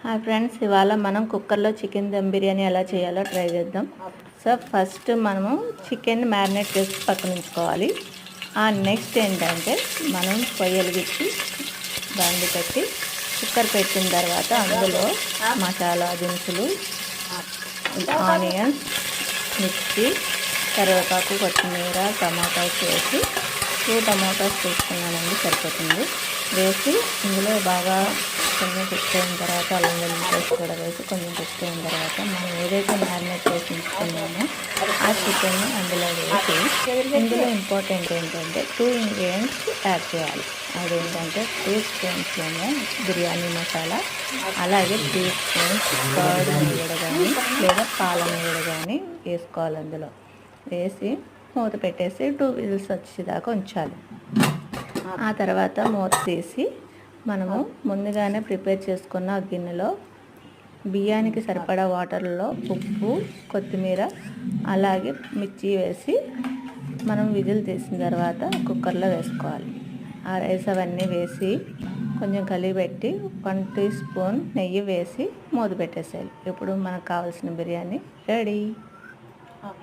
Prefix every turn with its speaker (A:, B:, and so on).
A: Hi friends, ఇవాళ మనం కుక్కర్లో చికెన్ దమ్ బిర్యానీ ఎలా చేయాలో ట్రై చేద్దాం. సో ఫస్ట్ మనము చికెన్ మ్యారినేట్ చేసి పక్కన ఉంచుకోవాలి. నెక్స్ట్ ఏంటంటే మనం పొయ్యి వెలిగించి బండి పెట్టి కుక్కర్ పెట్టిన తర్వాత అందులో మసాలా దినుసులు, ఆనియన్స్, మిర్చి, కరివేపాకు, కొత్తిమీర, టమాటాస్ వేసి 2 టమాటాస్ తీసుకున్నానండి, సరిపోతుంది. వేసి ఇందులో బాగా కొంచెం కుక్ అయిన తర్వాత అల్లం వెల్లుల్లి పేస్ట్ కూడా వేసి కొంచెం కుక్ అయిన తర్వాత మనం ఏదైతే మ్యారినేట్ చేసి ఉంచుకున్నామో ఆ చికెన్ అందులో వేసి ఇందులో ఇంపార్టెంట్ ఏంటంటే 2 ఇంగ్రీడియంట్స్ యాడ్ చేయాలి. అదేంటంటే 2 స్పూన్స్లోనే బిర్యానీ మసాలా, అలాగే 3 స్పూన్స్ కర్డ్ మీగడ కానీ లేదా పాల మీగడ కానీ వేసుకోవాలి. అందులో వేసి మూత పెట్టేసి 2 విజిల్స్ వచ్చేదాకా ఉంచాలి. ఆ తర్వాత మూత తీసి మనము ముందుగానే ప్రిపేర్ చేసుకున్న గిన్నెలో బియ్యానికి సరిపడా వాటర్లో ఉప్పు, కొత్తిమీర, అలాగే మిర్చి వేసి మనం విజిల్ తీసిన తర్వాత కుక్కర్లో వేసుకోవాలి. ఆ రైస్ అవన్నీ వేసి కొంచెం కలిపెట్టి 1 టీ స్పూన్ నెయ్యి వేసి మూత పెట్టేసేయాలి. ఇప్పుడు మనకు కావాల్సిన బిర్యానీ రెడీ.